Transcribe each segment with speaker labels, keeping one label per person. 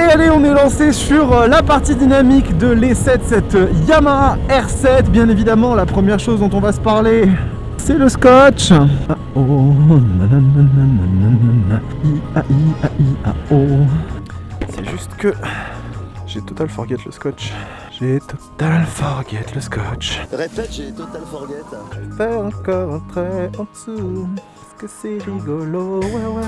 Speaker 1: Et allez, on est lancé sur la partie dynamique de l'E7, cette Yamaha R7. Bien évidemment, la première chose dont on va se parler, c'est le scotch. Ah, oh, nananana, c'est juste que j'ai total forget le scotch.
Speaker 2: Répète, j'ai total forget.
Speaker 1: Faire encore un trait en dessous, parce que c'est rigolo, ouais.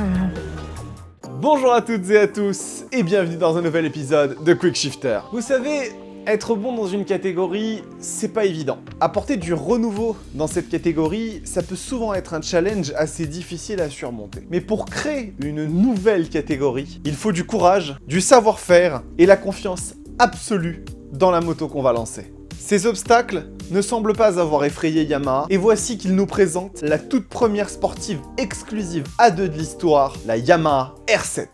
Speaker 3: Bonjour à toutes et à tous, et bienvenue dans un nouvel épisode de Quick Shifter. Vous savez, être bon dans une catégorie, c'est pas évident. Apporter du renouveau dans cette catégorie, ça peut souvent être un challenge assez difficile à surmonter. Mais pour créer une nouvelle catégorie, il faut du courage, du savoir-faire et la confiance absolue dans la moto qu'on va lancer. Ces obstacles ne semblent pas avoir effrayé Yamaha, et voici qu'il nous présente la toute première sportive exclusive A2 de l'histoire, la Yamaha R7.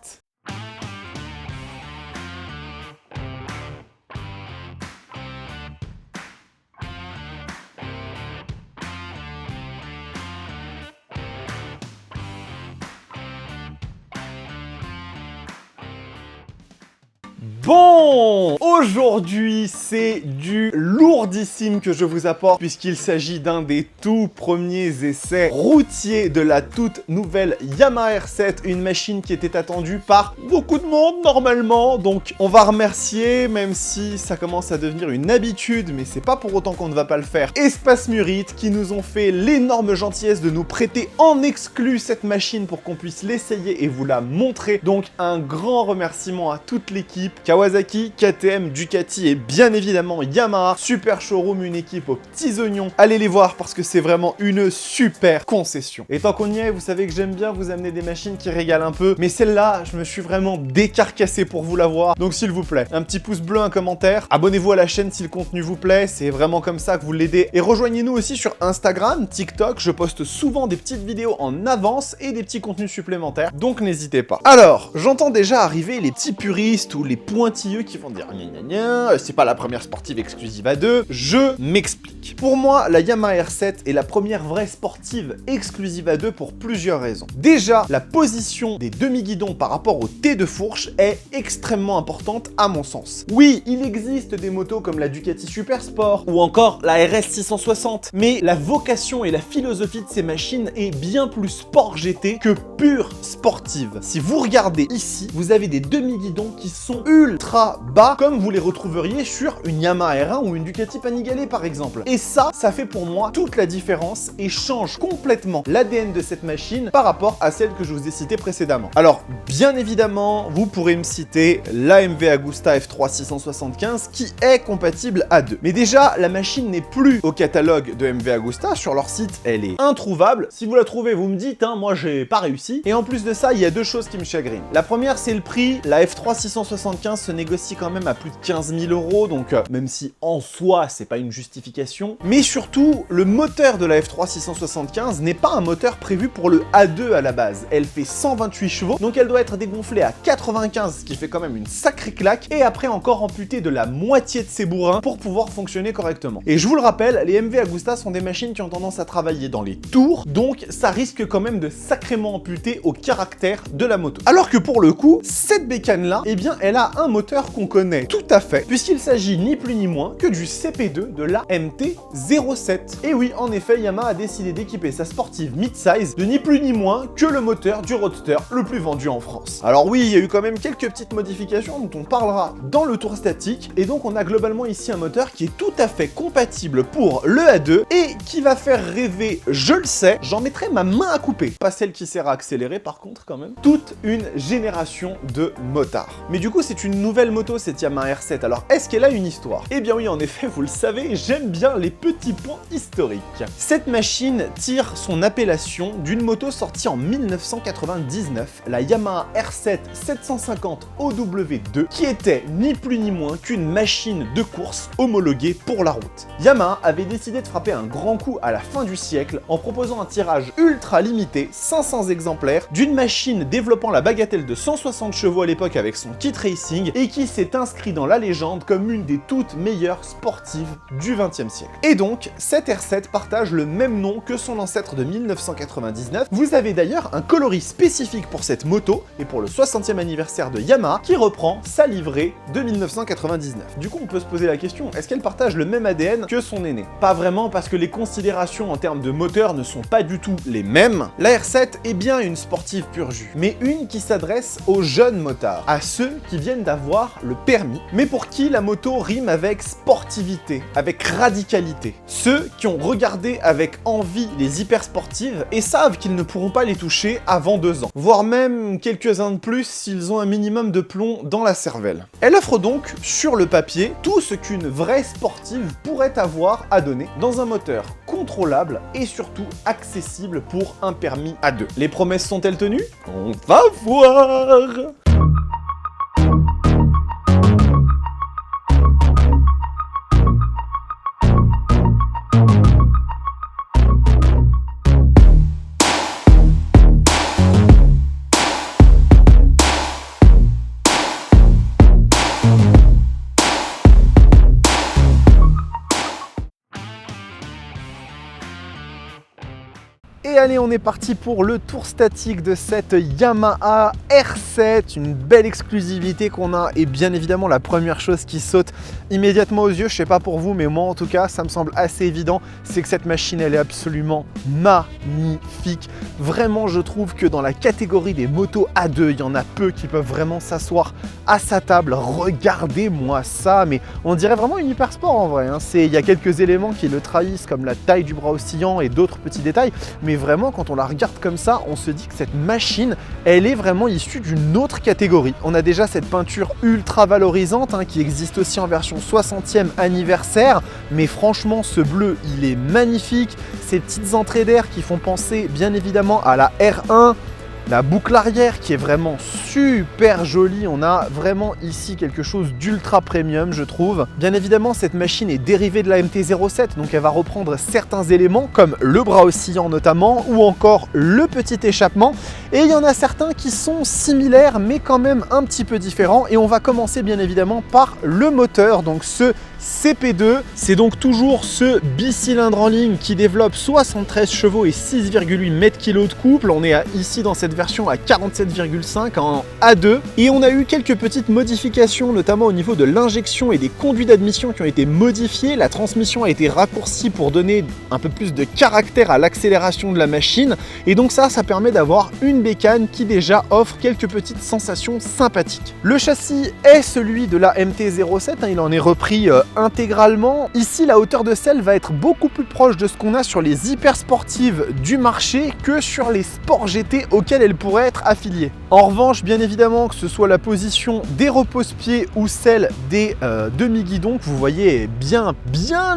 Speaker 3: Bon, aujourd'hui c'est du lourdissime que je vous apporte puisqu'il s'agit d'un des tout premiers essais routiers de la toute nouvelle Yamaha R7, une machine qui était attendue par beaucoup de monde normalement, donc on va remercier, même si ça commence à devenir une habitude, mais c'est pas pour autant qu'on ne va pas le faire, Espace Murite qui nous ont fait l'énorme gentillesse de nous prêter en exclu cette machine pour qu'on puisse l'essayer et vous la montrer, donc un grand remerciement à toute l'équipe, Kawasaki, KTM, Ducati et bien évidemment Yamaha. Super showroom, une équipe aux petits oignons. Allez les voir parce que c'est vraiment une super concession. Et tant qu'on y est, vous savez que j'aime bien vous amener des machines qui régalent un peu. Mais celle-là, je me suis vraiment décarcassé pour vous la voir. Donc s'il vous plaît, un petit pouce bleu, un commentaire. Abonnez-vous à la chaîne si le contenu vous plaît. C'est vraiment comme ça que vous l'aidez. Et rejoignez-nous aussi sur Instagram, TikTok. Je poste souvent des petites vidéos en avance et des petits contenus supplémentaires. Donc n'hésitez pas. Alors, j'entends déjà arriver les petits puristes ou les pointilleux qui vont dire gna gna gna, c'est pas la première sportive exclusive A2, je m'explique. Pour moi, la Yamaha R7 est la première vraie sportive exclusive A2 pour plusieurs raisons. Déjà, la position des demi-guidons par rapport au T de fourche est extrêmement importante à mon sens. Oui, il existe des motos comme la Ducati Super Sport ou encore la RS 660, mais la vocation et la philosophie de ces machines est bien plus sport GT que pure sportive. Si vous regardez ici, vous avez des demi-guidons qui sont ultra bas, comme vous les retrouveriez sur une Yamaha R1 ou une Ducati Panigale par exemple. Et ça fait pour moi toute la différence et change complètement l'ADN de cette machine par rapport à celle que je vous ai citée précédemment. Alors, bien évidemment, vous pourrez me citer la MV Agusta F3 675 qui est compatible A2. Mais déjà, la machine n'est plus au catalogue de MV Agusta, sur leur site, elle est introuvable. Si vous la trouvez, vous me dites, hein, moi j'ai pas réussi. Et en plus de ça, il y a deux choses qui me chagrinent. La première, c'est le prix. La F3 675 se négocie quand même à plus de 15 000 €, donc même si en soi, c'est pas une justification. Mais surtout, le moteur de la F3 675 n'est pas un moteur prévu pour le A2 à la base. Elle fait 128 chevaux, donc elle doit être dégonflée à 95, ce qui fait quand même une sacrée claque, et après encore amputée de la moitié de ses bourrins pour pouvoir fonctionner correctement. Et je vous le rappelle, les MV Agusta sont des machines qui ont tendance à travailler dans les tours, donc ça risque quand même de sacrément amputer au caractère de la moto. Alors que pour le coup, cette bécane-là, eh bien, elle a un moteur qu'on connaît tout à fait, puisqu'il s'agit ni plus ni moins que du CP2 de la MT-07. Et oui, en effet, Yamaha a décidé d'équiper sa sportive mid-size de ni plus ni moins que le moteur du roadster le plus vendu en France. Alors oui, il y a eu quand même quelques petites modifications dont on parlera dans le tour statique, et donc on a globalement ici un moteur qui est tout à fait compatible pour le A2 et qui va faire rêver, je le sais, j'en mettrai ma main à couper, pas celle qui sert à accélérer par contre quand même, toute une génération de motards. Mais du coup, c'est une nouvelle moto cette Yamaha R7, alors est-ce qu'elle a une histoire? Eh bien oui, en effet, vous le savez, j'aime bien les petits points historiques. Cette machine tire son appellation d'une moto sortie en 1999, la Yamaha R7 750 OW2, qui était ni plus ni moins qu'une machine de course homologuée pour la route. Yamaha avait décidé de frapper un grand coup à la fin du siècle en proposant un tirage ultra limité, 500 exemplaires, d'une machine développant la bagatelle de 160 chevaux à l'époque avec son kit racing, Racing et qui s'est inscrit dans la légende comme une des toutes meilleures sportives du XXe siècle. Et donc, cette R7 partage le même nom que son ancêtre de 1999. Vous avez d'ailleurs un coloris spécifique pour cette moto et pour le 60e anniversaire de Yamaha qui reprend sa livrée de 1999. Du coup, on peut se poser la question, est-ce qu'elle partage le même ADN que son aîné? Pas vraiment, parce que les considérations en termes de moteur ne sont pas du tout les mêmes. La R7 est bien une sportive pur jus, mais une qui s'adresse aux jeunes motards, à ceux qui viennent d'avoir le permis, mais pour qui la moto rime avec sportivité, avec radicalité. Ceux qui ont regardé avec envie les hyper sportives et savent qu'ils ne pourront pas les toucher avant 2 ans, voire même quelques-uns de plus s'ils ont un minimum de plomb dans la cervelle. Elle offre donc, sur le papier, tout ce qu'une vraie sportive pourrait avoir à donner dans un moteur contrôlable et surtout accessible pour un permis A2. Les promesses sont-elles tenues? On va voir! Et allez, on est parti pour le tour statique de cette Yamaha R7, une belle exclusivité qu'on a et bien évidemment la première chose qui saute immédiatement aux yeux, je sais pas pour vous mais moi en tout cas ça me semble assez évident, c'est que cette machine elle est absolument magnifique. Vraiment je trouve que dans la catégorie des motos A2, il y en a peu qui peuvent vraiment s'asseoir à sa table. Regardez-moi ça, mais on dirait vraiment une hyper sport en vrai, hein. Il y a quelques éléments qui le trahissent comme la taille du bras oscillant et d'autres petits détails, mais vraiment quand on la regarde comme ça, on se dit que cette machine, elle est vraiment issue d'une autre catégorie. On a déjà cette peinture ultra valorisante hein, qui existe aussi en version 60e anniversaire, mais franchement ce bleu il est magnifique, ces petites entrées d'air qui font penser bien évidemment à la R1, la boucle arrière qui est vraiment super jolie, on a vraiment ici quelque chose d'ultra premium je trouve. Bien évidemment cette machine est dérivée de la MT-07, donc elle va reprendre certains éléments comme le bras oscillant notamment ou encore le petit échappement, et il y en a certains qui sont similaires mais quand même un petit peu différents, et on va commencer bien évidemment par le moteur, donc ce CP2, c'est donc toujours ce bicylindre en ligne qui développe 73 chevaux et 6,8 mètres-kg de couple. On est ici dans cette version à 47,5 en A2 et on a eu quelques petites modifications notamment au niveau de l'injection et des conduits d'admission qui ont été modifiés. La transmission a été raccourcie pour donner un peu plus de caractère à l'accélération de la machine, et donc ça permet d'avoir une bécane qui déjà offre quelques petites sensations sympathiques. Le châssis est celui de la MT-07, hein, il en est repris intégralement. Ici la hauteur de selle va être beaucoup plus proche de ce qu'on a sur les hyper sportives du marché que sur les sports GT auxquels elle pourrait être affiliée. En revanche bien évidemment que ce soit la position des repose-pieds ou celle des demi-guidons que vous voyez est bien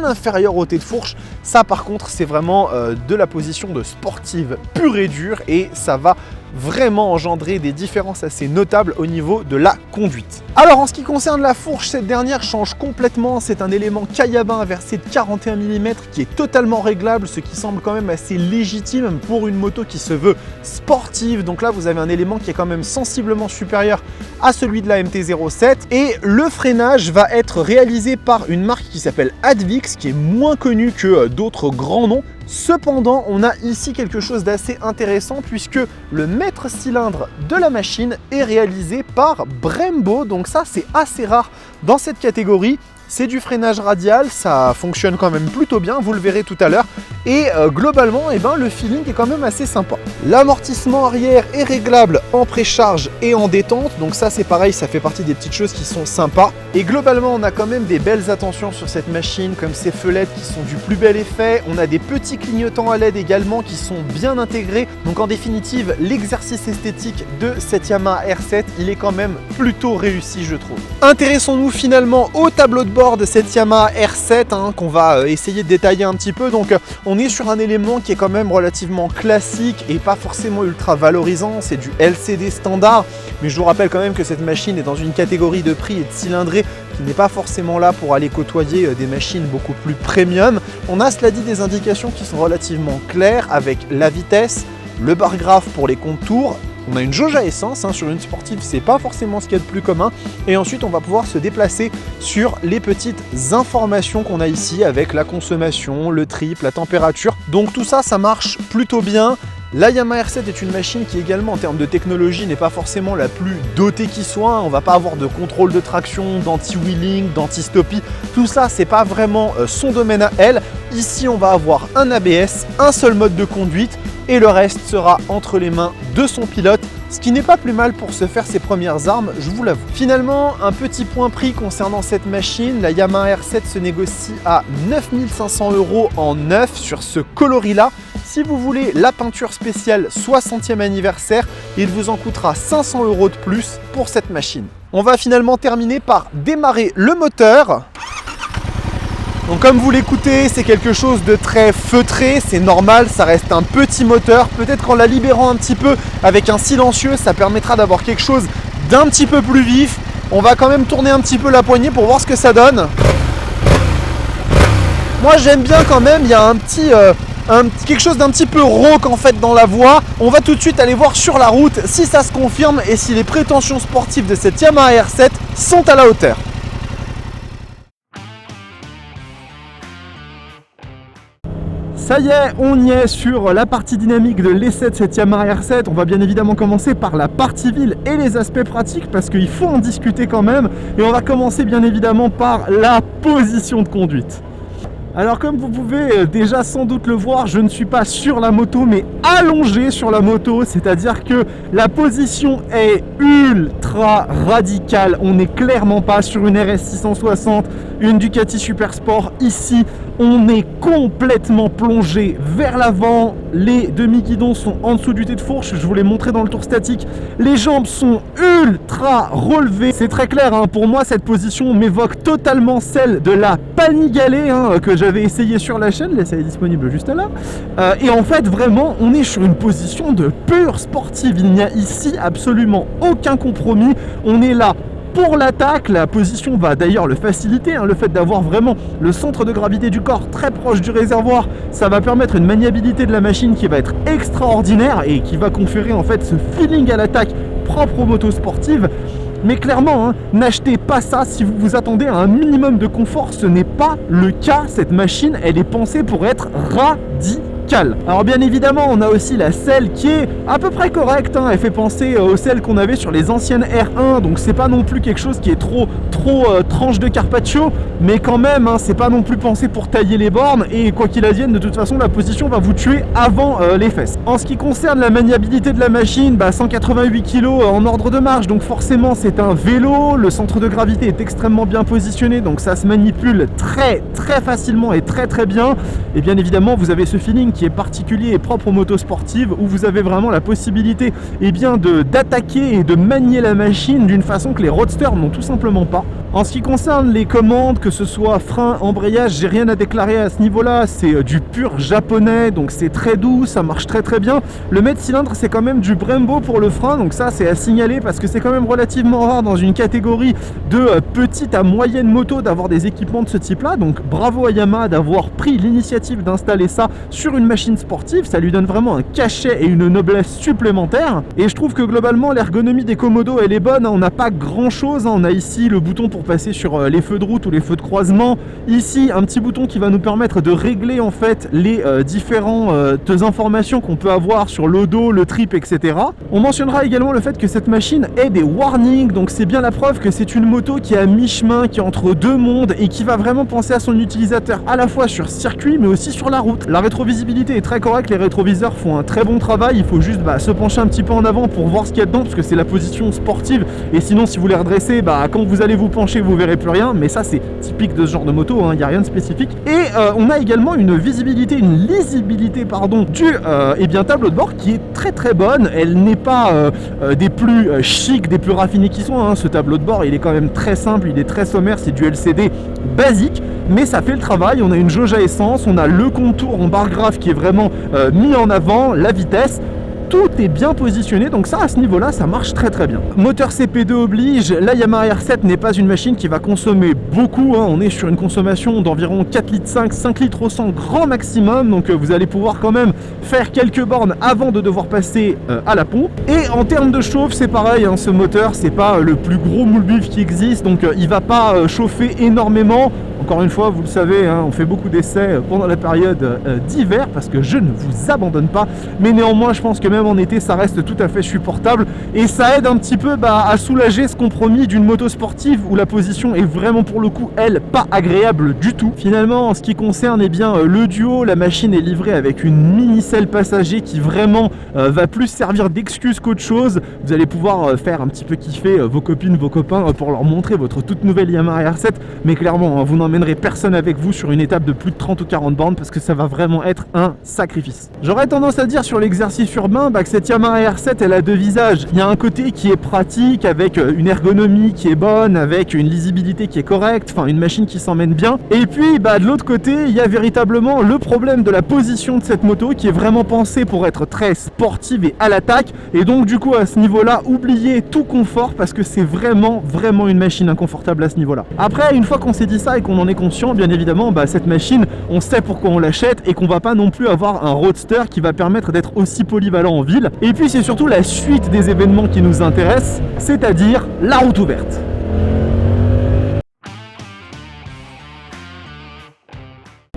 Speaker 3: inférieure au T de fourche, ça par contre c'est vraiment de la position de sportive pure et dure et ça va vraiment engendrer des différences assez notables au niveau de la conduite. Alors en ce qui concerne la fourche, cette dernière change complètement, c'est un élément Kayaba inversé de 41 mm qui est totalement réglable, ce qui semble quand même assez légitime pour une moto qui se veut sportive. Donc là vous avez un élément qui est quand même sensiblement supérieur à celui de la MT-07, et le freinage va être réalisé par une marque qui s'appelle Advix, qui est moins connue que d'autres grands noms. Cependant, on a ici quelque chose d'assez intéressant puisque le maître cylindre de la machine est réalisé par Brembo, donc ça c'est assez rare dans cette catégorie. C'est du freinage radial, ça fonctionne quand même plutôt bien, vous le verrez tout à l'heure. Et globalement, le feeling est quand même assez sympa. L'amortissement arrière est réglable en précharge et en détente, donc ça c'est pareil, ça fait partie des petites choses qui sont sympas. Et globalement, on a quand même des belles attentions sur cette machine, comme ces feux LED qui sont du plus bel effet. On a des petits clignotants à LED également qui sont bien intégrés. Donc en définitive, l'exercice esthétique de cette Yamaha R7, il est quand même plutôt réussi, je trouve. Intéressons-nous finalement au tableau de bord de cette Yamaha R7 qu'on va essayer de détailler un petit peu. Donc on est sur un élément qui est quand même relativement classique et pas forcément ultra valorisant, c'est du LCD standard, mais je vous rappelle quand même que cette machine est dans une catégorie de prix et de cylindrée qui n'est pas forcément là pour aller côtoyer des machines beaucoup plus premium. On a cela dit des indications qui sont relativement claires avec la vitesse, le bar graphe pour les contours
Speaker 1: On a une jauge à essence, sur une sportive, c'est pas forcément ce qu'il y a de plus commun. Et ensuite, on va pouvoir se déplacer sur les petites informations qu'on a ici avec la consommation, le trip, la température. Donc tout ça, ça marche plutôt bien. La Yamaha R7 est une machine qui également en termes de technologie n'est pas forcément la plus dotée qui soit. On va pas avoir de contrôle de traction, d'anti-wheeling, d'anti-stoppie. Tout ça, c'est pas vraiment son domaine à elle. Ici, on va avoir un ABS, un seul mode de conduite et le reste sera entre les mains de son pilote. Ce qui n'est pas plus mal pour se faire ses premières armes, je vous l'avoue. Finalement, un petit point prix concernant cette machine, la Yamaha R7 se négocie à 9 500 € en neuf sur ce coloris-là. Si vous voulez la peinture spéciale 60e anniversaire, il vous en coûtera 500 € de plus pour cette machine. On va finalement terminer par démarrer le moteur. Donc comme vous l'écoutez, c'est quelque chose de très feutré, c'est normal, ça reste un petit moteur. Peut-être qu'en la libérant un petit peu avec un silencieux, ça permettra d'avoir quelque chose d'un petit peu plus vif. On va quand même tourner un petit peu la poignée pour voir ce que ça donne. Moi j'aime bien quand même, il y a quelque chose d'un petit peu rauque en fait dans la voix. On va tout de suite aller voir sur la route si ça se confirme et si les prétentions sportives de cette Yamaha R7 sont à la hauteur. Ça y est, on y est sur la partie dynamique de l'essai de cette Yamaha R7. On va bien évidemment commencer par la partie ville et les aspects pratiques parce qu'il faut en discuter quand même. Et on va commencer bien évidemment par la position de conduite. Alors comme vous pouvez déjà sans doute le voir, je ne suis pas sur la moto mais allongé sur la moto, c'est-à-dire que la position est ultra radicale. On n'est clairement pas sur une RS 660, une Ducati Super Sport. Ici, on est complètement plongé vers l'avant. Les demi-guidons sont en dessous du T de fourche. Je vous l'ai montré dans le tour statique. Les jambes sont ultra relevées. C'est très clair, pour moi, cette position m'évoque totalement celle de la Panigale que j'avais essayé sur la chaîne. L'essai est disponible juste là. Et en fait, vraiment, on est sur une position de pure sportive. Il n'y a ici absolument aucun compromis. On est là pour l'attaque, la position va d'ailleurs le faciliter, le fait d'avoir vraiment le centre de gravité du corps très proche du réservoir, ça va permettre une maniabilité de la machine qui va être extraordinaire et qui va conférer en fait ce feeling à l'attaque propre aux motos sportives. Mais clairement, n'achetez pas ça si vous vous attendez à un minimum de confort, ce n'est pas le cas. Cette machine, elle est pensée pour être radicale. Alors bien évidemment, on a aussi la selle qui est à peu près correcte, elle fait penser aux selles qu'on avait sur les anciennes R1, donc c'est pas non plus quelque chose qui est trop tranche de Carpaccio, mais quand même, c'est pas non plus pensé pour tailler les bornes, et quoi qu'il advienne, de toute façon, la position va vous tuer avant les fesses. En ce qui concerne la maniabilité de la machine, 188 kg en ordre de marche, donc forcément c'est un vélo, le centre de gravité est extrêmement bien positionné, donc ça se manipule très facilement et très bien, et bien évidemment, vous avez ce feeling qui est particulier et propre aux motos sportives où vous avez vraiment la possibilité d'attaquer et de manier la machine d'une façon que les roadsters n'ont tout simplement pas. En ce qui concerne les commandes, que ce soit frein, embrayage, j'ai rien à déclarer à ce niveau-là, c'est du pur japonais, donc c'est très doux, ça marche très bien. Le mètre cylindre, c'est quand même du Brembo pour le frein, donc ça c'est à signaler parce que c'est quand même relativement rare dans une catégorie de petite à moyenne moto d'avoir des équipements de ce type-là, donc bravo à Yamaha d'avoir pris l'initiative d'installer ça sur une machine sportive, ça lui donne vraiment un cachet et une noblesse supplémentaire. Et je trouve que globalement l'ergonomie des Komodo elle est bonne, on n'a pas grand chose, on a ici le bouton pour passer sur les feux de route ou les feux de croisement, ici un petit bouton qui va nous permettre de régler en fait les différentes informations qu'on peut avoir sur l'odo, le trip, etc. On mentionnera également le fait que cette machine ait des warnings, donc c'est bien la preuve que c'est une moto qui est à mi-chemin, qui est entre deux mondes et qui va vraiment penser à son utilisateur à la fois sur circuit mais aussi sur la route. La rétrovisibilité est très correcte, les rétroviseurs font un très bon travail, il faut juste se pencher un petit peu en avant pour voir ce qu'il y a dedans parce que c'est la position sportive et sinon si vous les redressez, quand vous allez vous pencher vous verrez plus rien, mais ça c'est typique de ce genre de moto, il n'y a rien de spécifique. Et on a également une visibilité, une lisibilité du tableau de bord qui est très bonne, elle n'est pas des plus chics, des plus raffinés qui sont, ce tableau de bord il est quand même très simple, il est très sommaire, c'est du LCD basique, mais ça fait le travail. On a une jauge à essence, on a le contour en barre graphe qui est vraiment mis en avant, la vitesse. tout est bien positionné, donc ça à ce niveau-là ça marche très très bien. Moteur CP2 oblige, la Yamaha R7 n'est pas une machine qui va consommer beaucoup, hein. On est sur une consommation d'environ 4,5 litres, 5 litres au 100 grand maximum, donc vous allez pouvoir quand même faire quelques bornes avant de devoir passer à la pompe. Et en termes de chauffe c'est pareil, hein, ce moteur c'est pas le plus gros moule buff qui existe, donc il va pas chauffer énormément. Encore une fois, vous le savez, hein, on fait beaucoup d'essais pendant la période d'hiver parce que je ne vous abandonne pas. Mais néanmoins, je pense que même en été, ça reste tout à fait supportable. Et ça aide un petit peu à soulager ce compromis d'une moto sportive où la position est vraiment pour le coup, elle, pas agréable du tout. Finalement, en ce qui concerne le duo, la machine est livrée avec une mini-selle passager qui vraiment va plus servir d'excuse qu'autre chose. Vous allez pouvoir faire un petit peu kiffer vos copines, vos copains pour leur montrer votre toute nouvelle Yamaha R7. Mais clairement, hein, vous n'emmènerez personne avec vous sur une étape de plus de 30 ou 40 bornes parce que ça va vraiment être un sacrifice. J'aurais tendance à dire sur l'exercice urbain que cette Yamaha R7 elle a deux visages. Il y a un côté qui est pratique avec une ergonomie qui est bonne, avec une lisibilité qui est correcte, enfin une machine qui s'emmène bien. Et puis de l'autre côté il y a véritablement le problème de la position de cette moto qui est vraiment pensée pour être très sportive et à l'attaque. Et donc du coup à ce niveau là oubliez tout confort parce que c'est vraiment une machine inconfortable à ce niveau là. Après une fois qu'on s'est dit ça et qu'on en est conscient, bien évidemment cette machine on sait pourquoi on l'achète et qu'on va pas non plus avoir un roadster qui va permettre d'être aussi polyvalent en ville. Et puis c'est surtout la suite des événements qui nous intéressent, c'est-à-dire la route ouverte.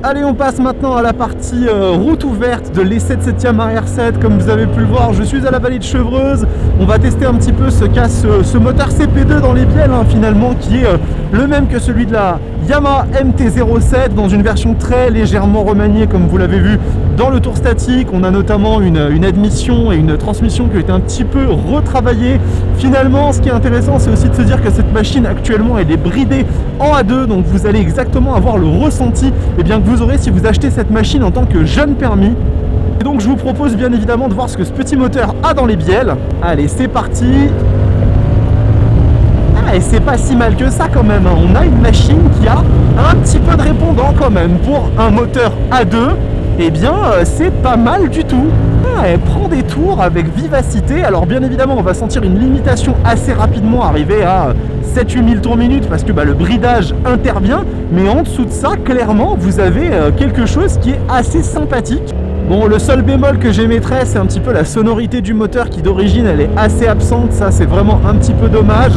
Speaker 1: Allez, on passe maintenant à la partie route ouverte de l'essai de cette Yamaha R7. Comme vous avez pu le voir, je suis à la vallée de Chevreuse. On va tester un petit peu ce moteur CP2 dans les bielles, hein, finalement, qui est le même que celui de la Yamaha MT-07 dans une version très légèrement remaniée, comme vous l'avez vu dans le tour statique. On a notamment une admission et une transmission qui ont été un petit peu retravaillées. Finalement, ce qui est intéressant, c'est aussi de se dire que cette machine actuellement, elle est bridée en A2, donc vous allez exactement avoir le ressenti que vous aurez si vous achetez cette machine en tant que jeune permis. Et donc je vous propose bien évidemment de voir ce que ce petit moteur a dans les bielles. Allez, c'est parti. Et c'est pas si mal que ça quand même, hein. On a une machine qui a un petit peu de répondant quand même. Pour un moteur A2, c'est pas mal du tout. Elle prend des tours avec vivacité. Alors bien évidemment on va sentir une limitation assez rapidement, arriver à 7-8 000 tours minute parce que le bridage intervient. Mais en dessous de ça, clairement vous avez quelque chose qui est assez sympathique. Bon, le seul bémol que j'émettrais, c'est un petit peu la sonorité du moteur qui d'origine elle est assez absente. Ça c'est vraiment un petit peu dommage.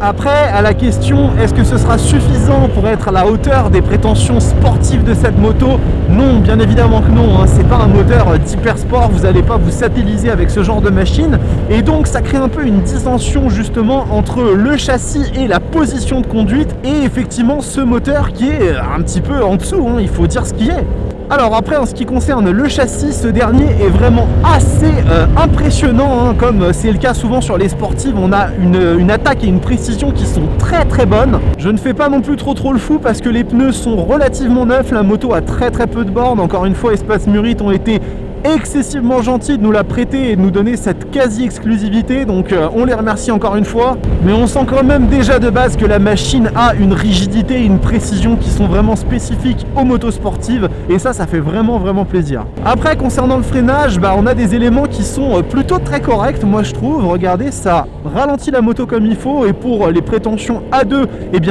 Speaker 1: Après, à la question, est-ce que ce sera suffisant pour être à la hauteur des prétentions sportives de cette moto? Non, bien évidemment que non, hein. C'est pas un moteur d'hyper sport, vous n'allez pas vous satelliser avec ce genre de machine. Et donc ça crée un peu une dissension justement entre le châssis et la position de conduite et effectivement ce moteur qui est un petit peu en dessous, hein. Il faut dire ce qui est. Alors après, en ce qui concerne le châssis, ce dernier est vraiment assez impressionnant, hein. Comme c'est le cas souvent sur les sportives, on a une attaque et une précision qui sont très bonnes. Je ne fais pas non plus trop le fou parce que les pneus sont relativement neufs, la moto a très peu de bornes. Encore une fois, Espace Murit ont été excessivement gentil de nous la prêter et de nous donner cette quasi-exclusivité, donc on les remercie encore une fois. Mais on sent quand même déjà de base que la machine a une rigidité et une précision qui sont vraiment spécifiques aux motos sportives, et ça fait vraiment plaisir. Après, concernant le freinage, on a des éléments qui sont plutôt très corrects, moi je trouve. Regardez, ça ralentit la moto comme il faut, et pour les prétentions A2,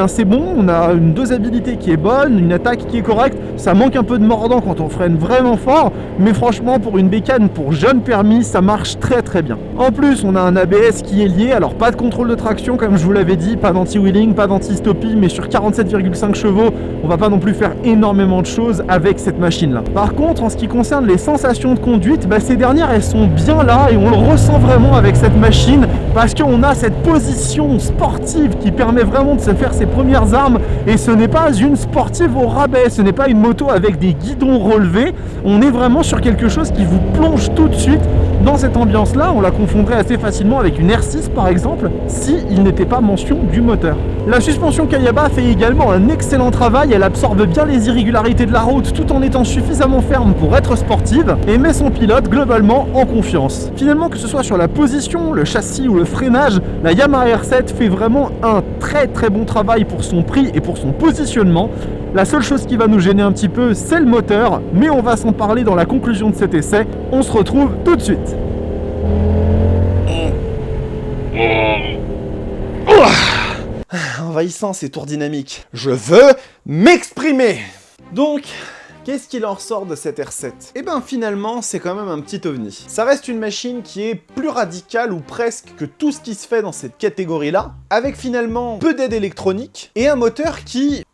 Speaker 1: c'est bon, on a une dosabilité qui est bonne, une attaque qui est correcte. Ça manque un peu de mordant quand on freine vraiment fort, mais franchement pour une bécane pour jeune permis, ça marche très bien. En plus, on a un ABS qui est lié, alors pas de contrôle de traction comme je vous l'avais dit, pas d'anti-wheeling, pas d'anti-stoppie, mais sur 47,5 chevaux, on va pas non plus faire énormément de choses avec cette machine là. Par contre, en ce qui concerne les sensations de conduite, ces dernières elles sont bien là et on le ressent vraiment avec cette machine parce qu'on a cette position sportive qui permet vraiment de se faire ses premières armes, et ce n'est pas une sportive au rabais, ce n'est pas une moto avec des guidons relevés, on est vraiment sur quelque chose qui vous plonge tout de suite dans cette ambiance là. On la confondrait assez facilement avec une R6 par exemple si il n'était pas mention du moteur. La suspension Kayaba fait également un excellent travail, elle absorbe bien les irrégularités de la route tout en étant suffisamment ferme pour être sportive et met son pilote globalement en confiance. Finalement, que ce soit sur la position, le châssis ou le freinage, la Yamaha R7 fait vraiment un très bon travail pour son prix et pour son positionnement. La seule chose qui va nous gêner un petit peu, c'est le moteur, mais on va s'en parler dans la conclusion de cet essai. On se retrouve tout de suite.
Speaker 3: envahissant ces tours dynamiques. Je veux m'exprimer. Donc, qu'est-ce qu'il en ressort de cette R7? Eh ben finalement, c'est quand même un petit ovni. Ça reste une machine qui est plus radicale ou presque que tout ce qui se fait dans cette catégorie-là, avec finalement peu d'aide électronique et un moteur qui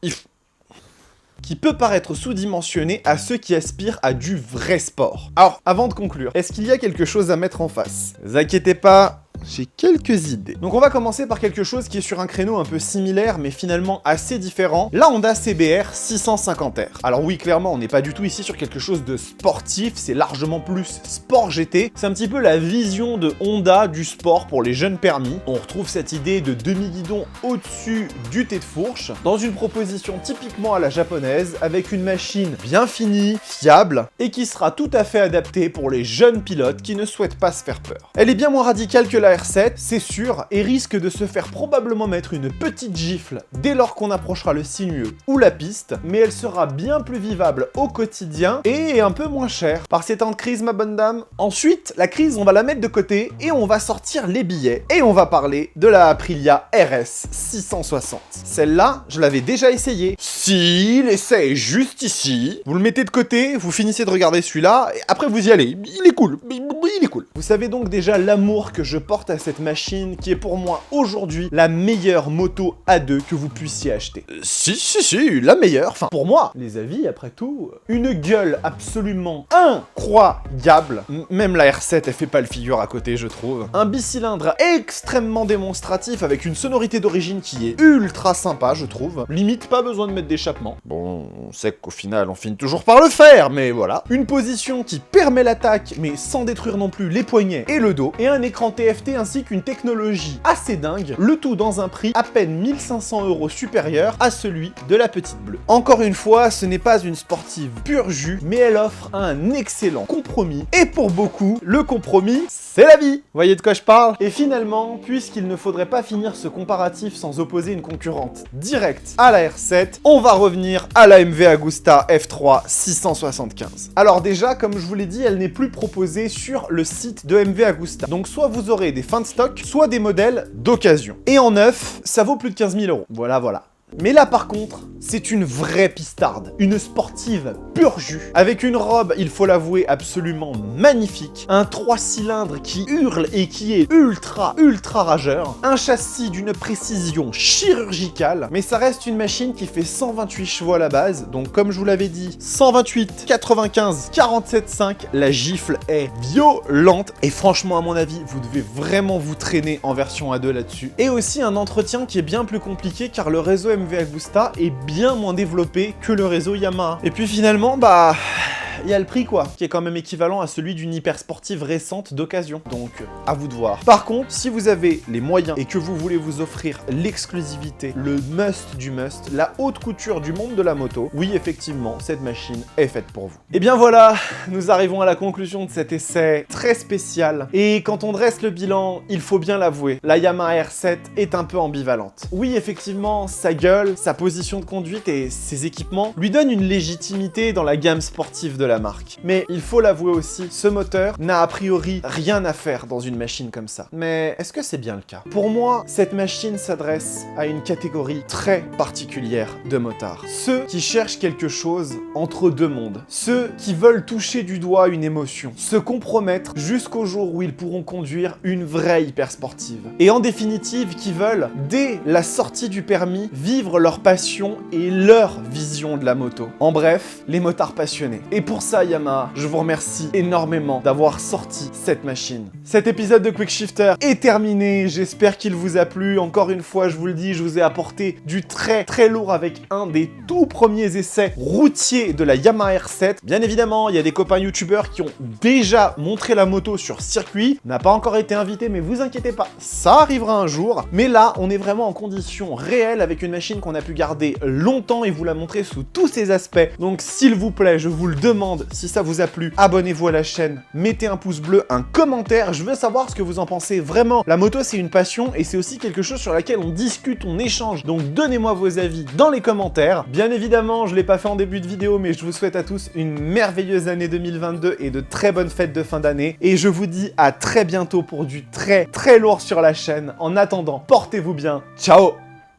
Speaker 3: peut paraître sous-dimensionné à ceux qui aspirent à du vrai sport. Alors, avant de conclure, est-ce qu'il y a quelque chose à mettre en face? Ne vous inquiétez pas, j'ai quelques idées. Donc on va commencer par quelque chose qui est sur un créneau un peu similaire, mais finalement assez différent. La Honda CBR 650R. Alors oui, clairement, on n'est pas du tout ici sur quelque chose de sportif, c'est largement plus sport GT. C'est un petit peu la vision de Honda du sport pour les jeunes permis. On retrouve cette idée de demi-guidon au-dessus du thé de fourche, dans une proposition typiquement à la japonaise, avec une machine bien finie, fiable, et qui sera tout à fait adaptée pour les jeunes pilotes qui ne souhaitent pas se faire peur. Elle est bien moins radicale que la R7, c'est sûr, et risque de se faire probablement mettre une petite gifle dès lors qu'on approchera le sinueux ou la piste, mais elle sera bien plus vivable au quotidien et un peu moins chère. Par ces temps de crise, ma bonne dame. Ensuite, la crise, on va la mettre de côté et on va sortir les billets et on va parler de la Aprilia RS 660. Celle-là, je l'avais déjà essayée. Si, l'essai est juste ici. Vous le mettez de côté, vous finissez de regarder celui-là et après vous y allez. Il est cool, il est cool. Vous savez donc déjà l'amour que je porte à cette machine qui est pour moi aujourd'hui la meilleure moto A2 que vous puissiez acheter. Si, la meilleure. Enfin, pour moi, les avis, après tout, une gueule absolument incroyable. Même la R7, elle fait pas le figure à côté, je trouve. Un bicylindre extrêmement démonstratif avec une sonorité d'origine qui est ultra sympa, je trouve. Limite, pas besoin de mettre d'échappement. Bon, on sait qu'au final, on finit toujours par le faire, mais voilà. Une position qui permet l'attaque, mais sans détruire non plus les poignets et le dos. Et un écran TFT ainsi qu'une technologie assez dingue, le tout dans un prix à peine 1500 € supérieur à celui de la petite bleue. Encore une fois, ce n'est pas une sportive pur jus, mais elle offre un excellent compromis, et pour beaucoup, le compromis, c'est la vie. Voyez de quoi je parle? Et finalement, puisqu'il ne faudrait pas finir ce comparatif sans opposer une concurrente directe à la R7, on va revenir à la MV Agusta F3 675. Alors déjà, comme je vous l'ai dit, elle n'est plus proposée sur le site de MV Agusta. Donc soit vous aurez des fins de stock, soit des modèles d'occasion. Et en neuf, ça vaut plus de 15 000 €. Voilà. Mais là par contre, c'est une vraie pistarde, une sportive pur jus, avec une robe, il faut l'avouer, absolument magnifique, un 3 cylindres qui hurle et qui est ultra rageur, un châssis d'une précision chirurgicale, mais ça reste une machine qui fait 128 chevaux à la base, donc comme je vous l'avais dit, 128, 95, 47,5, la gifle est violente, et franchement à mon avis, vous devez vraiment vous traîner en version A2 là-dessus. Et aussi un entretien qui est bien plus compliqué car le réseau MV Agusta est bien moins développé que le réseau Yamaha. Et puis finalement, bah... il y a le prix quoi, qui est quand même équivalent à celui d'une hyper sportive récente d'occasion. Donc, à vous de voir. Par contre, si vous avez les moyens et que vous voulez vous offrir l'exclusivité, le must du must, la haute couture du monde de la moto, oui, effectivement, cette machine est faite pour vous. Et bien voilà, nous arrivons à la conclusion de cet essai très spécial. Et quand on dresse le bilan, il faut bien l'avouer, la Yamaha R7 est un peu ambivalente. Oui, effectivement, sa gueule, sa position de conduite et ses équipements lui donnent une légitimité dans la gamme sportive de la marque. Mais il faut l'avouer aussi, ce moteur n'a a priori rien à faire dans une machine comme ça. Mais est-ce que c'est bien le cas? Pour moi, cette machine s'adresse à une catégorie très particulière de motards. Ceux qui cherchent quelque chose entre deux mondes. Ceux qui veulent toucher du doigt une émotion. Se compromettre jusqu'au jour où ils pourront conduire une vraie hyper sportive. Et en définitive, qui veulent, dès la sortie du permis, vivre leur passion et leur vision de la moto. En bref, les motards passionnés. Et pour ça, Yamaha, je vous remercie énormément d'avoir sorti cette machine. Cet épisode de Quick Shifter est terminé, j'espère qu'il vous a plu. Encore une fois, je vous le dis, je vous ai apporté du très lourd avec un des tout premiers essais routiers de la Yamaha R7. Bien évidemment, il y a des copains youtubeurs qui ont déjà montré la moto sur circuit. On n'a pas encore été invité, mais vous inquiétez pas, ça arrivera un jour. Mais là, on est vraiment en condition réelle avec une machine qu'on a pu garder longtemps et vous la montrer sous tous ses aspects. Donc s'il vous plaît, je vous le demande, si ça vous a plu, abonnez-vous à la chaîne, mettez un pouce bleu, un commentaire, je veux savoir ce que vous en pensez. Vraiment, la moto c'est une passion et c'est aussi quelque chose sur laquelle on discute, on échange, donc donnez-moi vos avis dans les commentaires. Bien évidemment, je l'ai pas fait en début de vidéo, mais je vous souhaite à tous une merveilleuse année 2022 et de très bonnes fêtes de fin d'année, et je vous dis à très bientôt pour du très lourd sur la chaîne. En attendant, portez-vous bien, ciao.